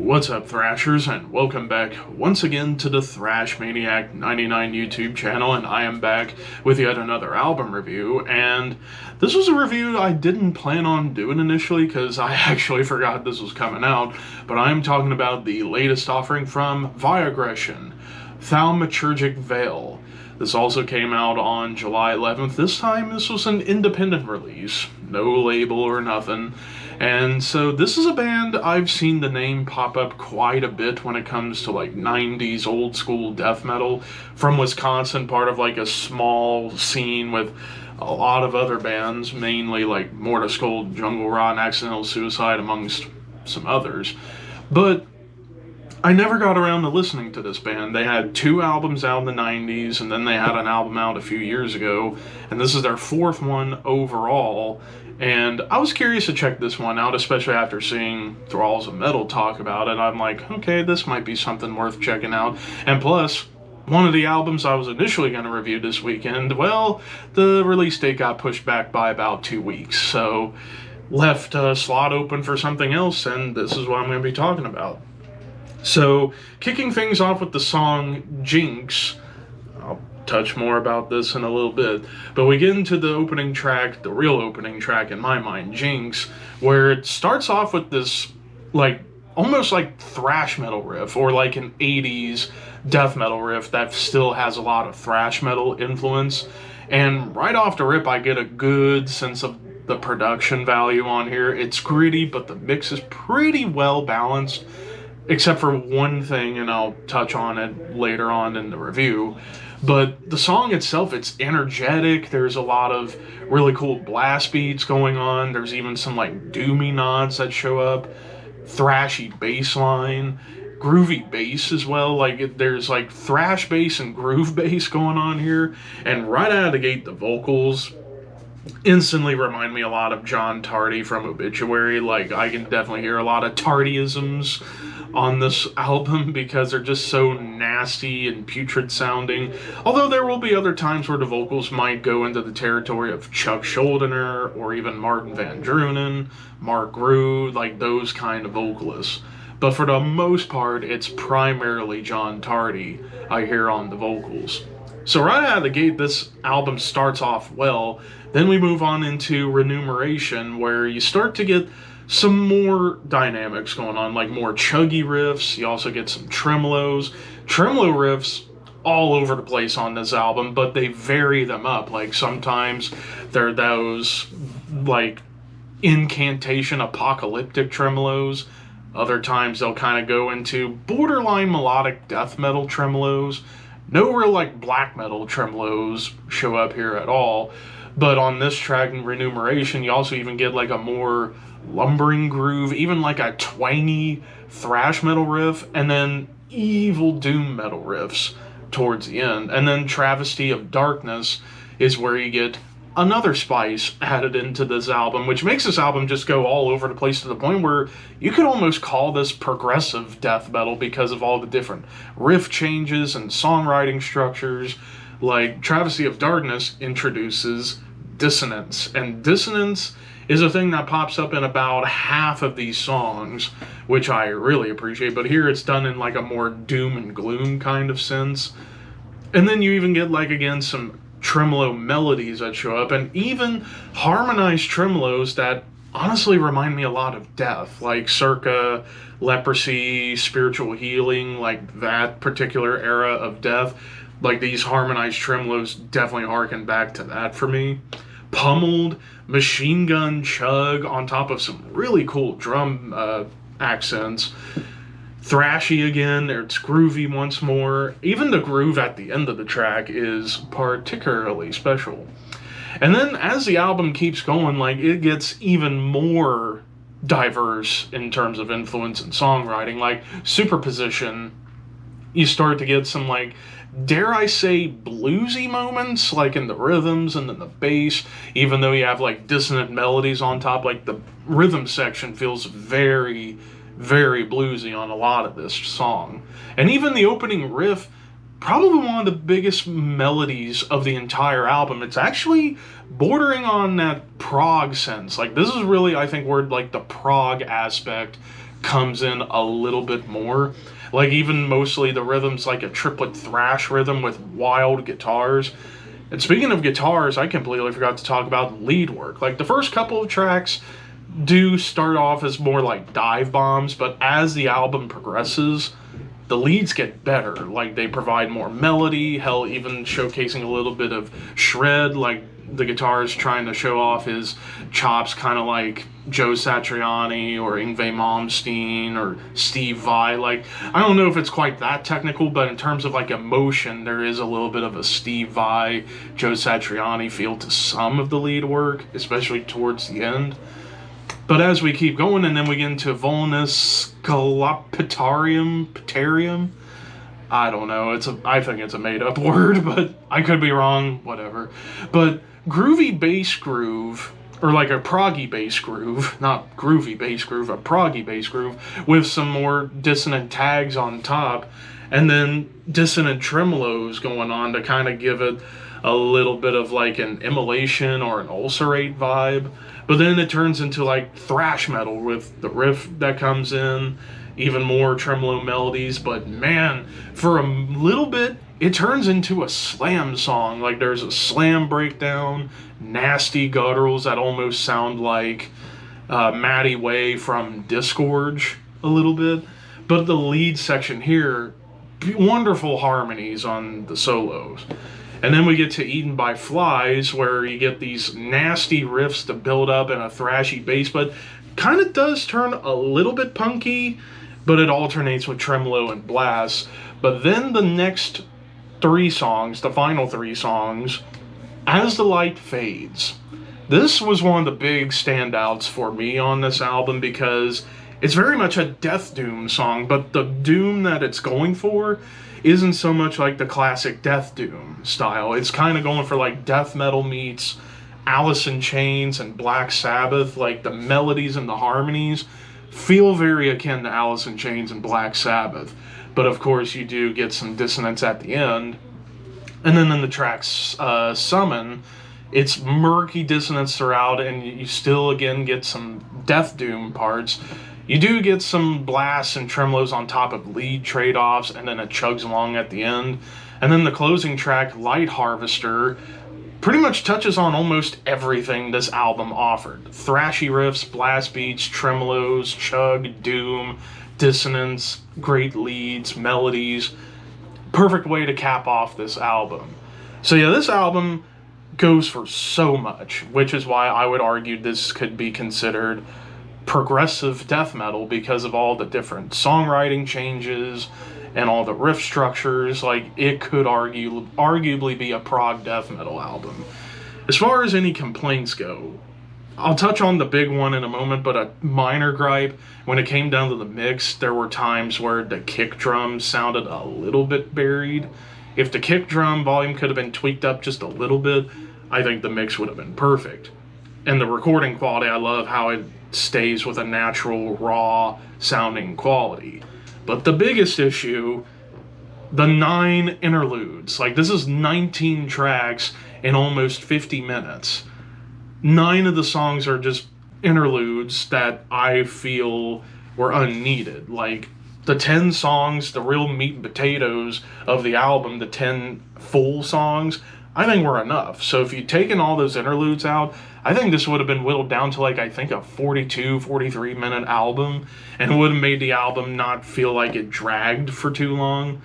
What's up, Thrashers, and welcome back once again to the Thrash Maniac 99 YouTube channel, and I am back with yet another album review. And this was a review I didn't plan on doing initially because I actually forgot this was coming out, but I am talking about the latest offering from Viogression, THAUMATURGIC VEIL. This also came out on July 11th. This time, this was an independent release. No label or nothing. And so this is a band I've seen the name pop up quite a bit when it comes to like 90s old school death metal from Wisconsin, part of like a small scene with a lot of other bands, mainly like Mortal Skull, Jungle Rot, and Accidental Suicide, amongst some others. But I never got around to listening to this band. They had 2 albums out in the 90s, and then they had an album out a few years ago, and this is their 4th one overall. And I was curious to check this one out, especially after seeing Thralls of Metal talk about it. I'm like, okay, this might be something worth checking out. And plus, one of the albums I was initially going to review this weekend, well, the release date got pushed back by about 2 weeks, so left a slot open for something else, and this is what I'm going to be talking about. So, kicking things off with the song Jinx. I'll touch more about this in a little bit, but we get into the opening track, the real opening track in my mind, Jinx, where it starts off with this, like, almost like thrash metal riff, or like an 80s death metal riff that still has a lot of thrash metal influence. And right off the rip, I get a good sense of the production value on here. It's gritty, but the mix is pretty well balanced, except for one thing, and I'll touch on it later on in the review. But the song itself, it's energetic. There's a lot of really cool blast beats going on. There's even some like doomy nods that show up. Thrashy bass line. Groovy bass as well. Like there's like thrash bass and groove bass going on here. And right out of the gate, the vocals instantly remind me a lot of John Tardy from Obituary. Like I can definitely hear a lot of Tardyisms on this album because they're just so nasty and putrid sounding. Although there will be other times where the vocals might go into the territory of Chuck Schuldiner or even Martin Van Drunen, Mark Rue, like those kind of vocalists. But for the most part, it's primarily John Tardy I hear on the vocals. So right out of the gate, this album starts off well. Then we move on into Renumeration, where you start to get some more dynamics going on, like more chuggy riffs. You also get some tremolos. Tremolo riffs all over the place on this album, but they vary them up. Like sometimes they're those like incantation apocalyptic tremolos. Other times they'll kind of go into borderline melodic death metal tremolos. No real like black metal tremolos show up here at all. But on this track in Renumeration, you also even get like a more lumbering groove, even like a twangy thrash metal riff, and then evil doom metal riffs towards the end. And then Travesty of Darkness is where you get another spice added into this album, which makes this album just go all over the place to the point where you could almost call this progressive death metal because of all the different riff changes and songwriting structures. Like Travesty of Darkness introduces dissonance, and dissonance is a thing that pops up in about half of these songs, which I really appreciate, but here it's done in like a more doom and gloom kind of sense. And then you even get like, again, some tremolo melodies that show up, and even harmonized tremolos that honestly remind me a lot of death, like circa Leprosy, Spiritual Healing, like that particular era of death. Like these harmonized tremolos definitely harken back to that for me. Pummeled, machine gun chug on top of some really cool drum accents. Thrashy again, it's groovy once more. Even the groove at the end of the track is particularly special. And then as the album keeps going, like it gets even more diverse in terms of influence and songwriting. Like Superposition, you start to get some like, dare I say, bluesy moments, like in the rhythms and then the bass, even though you have like dissonant melodies on top. Like the rhythm section feels very, very bluesy on a lot of this song. And even the opening riff, probably one of the biggest melodies of the entire album. It's actually bordering on that prog sense. Like this is really, I think, where like the prog aspect comes in a little bit more. Like, even mostly the rhythm's like a triplet thrash rhythm with wild guitars. And speaking of guitars, I completely forgot to talk about lead work. Like, the first couple of tracks do start off as more like dive bombs, but as the album progresses, the leads get better. Like, they provide more melody, hell, even showcasing a little bit of shred. Like, the guitar is trying to show off his chops, kind of like Joe Satriani or Yngwie Malmsteen or Steve Vai. Like, I don't know if it's quite that technical, but in terms of like emotion, there is a little bit of a Steve Vai, Joe Satriani feel to some of the lead work, especially towards the end. But as we keep going, and then we get into Volnus Calapitarium. I don't know. I think it's a made-up word, but I could be wrong. Whatever. But groovy bass groove, or like a proggy bass groove, not groovy bass groove, a proggy bass groove, with some more dissonant tags on top, and then dissonant tremolos going on to kind of give it a little bit of like an immolation or an ulcerate vibe. But then it turns into like thrash metal with the riff that comes in, even more tremolo melodies. But man, for a little bit, it turns into a slam song. Like, there's a slam breakdown, nasty gutturals that almost sound like Matty Way from Disgorge a little bit. But the lead section here, wonderful harmonies on the solos. And then we get to Eaten by Flies, where you get these nasty riffs to build up in a thrashy bass, but kind of does turn a little bit punky, but it alternates with tremolo and blast. But then the next three songs, the final three songs, As the Light Fades. This was one of the big standouts for me on this album because it's very much a death doom song, but the doom that it's going for isn't so much like the classic death doom style. It's kind of going for like death metal meets Alice in Chains and Black Sabbath. Like, the melodies and the harmonies feel very akin to Alice in Chains and Black Sabbath. But of course you do get some dissonance at the end. And then in the track Summon, it's murky dissonance throughout, and you still again get some death doom parts. You do get some blasts and tremolos on top of lead trade-offs, and then it chugs along at the end. And then the closing track, Light Harvester, pretty much touches on almost everything this album offered. Thrashy riffs, blast beats, tremolos, chug, doom, dissonance, great leads, melodies. Perfect way to cap off this album. So yeah, this album goes for so much, which is why I would argue this could be considered progressive death metal because of all the different songwriting changes and all the riff structures. Like, it could arguably be a prog death metal album. As far as any complaints go, I'll touch on the big one in a moment, but a minor gripe, when it came down to the mix, there were times where the kick drum sounded a little bit buried. If the kick drum volume could have been tweaked up just a little bit, I think the mix would have been perfect. And the recording quality, I love how it stays with a natural, raw sounding quality. But the biggest issue, the 9 interludes. Like, this is 19 tracks in almost 50 minutes. 9 of the songs are just interludes that I feel were unneeded. Like, the 10 songs, the real meat and potatoes of the album, the 10 full songs, I think were enough. So if you'd taken all those interludes out, I think this would have been whittled down to like, I think, a 42, 43 minute album, and it would have made the album not feel like it dragged for too long.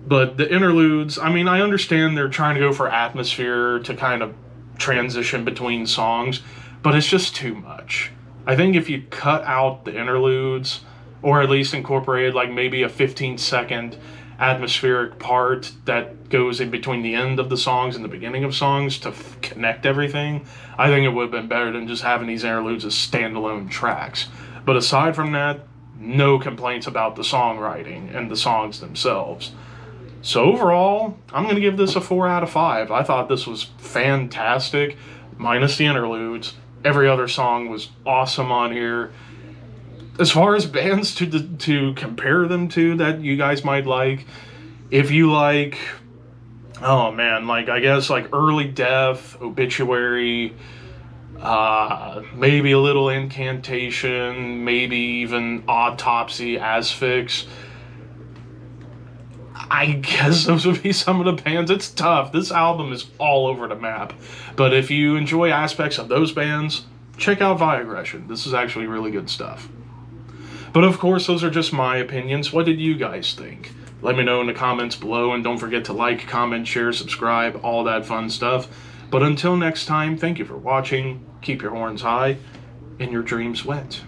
But the interludes, I mean, I understand they're trying to go for atmosphere to kind of transition between songs, but it's just too much. I think if you cut out the interludes, or at least incorporated like maybe a 15-second atmospheric part that goes in between the end of the songs and the beginning of songs to connect everything, I think it would have been better than just having these interludes as standalone tracks. But aside from that, no complaints about the songwriting and the songs themselves. So overall, I'm going to give this a 4 out of 5. I thought this was fantastic, minus the interludes. Every other song was awesome on here. As far as bands to compare them to that you guys might like, if you like, oh man, like, I guess like Early Death, Obituary, maybe a little Incantation, maybe even Autopsy, Asphyx. I guess those would be some of the bands. It's tough. This album is all over the map. But if you enjoy aspects of those bands, check out Viogression. This is actually really good stuff. But of course, those are just my opinions. What did you guys think? Let me know in the comments below, and don't forget to like, comment, share, subscribe, all that fun stuff. But until next time, thank you for watching. Keep your horns high and your dreams wet.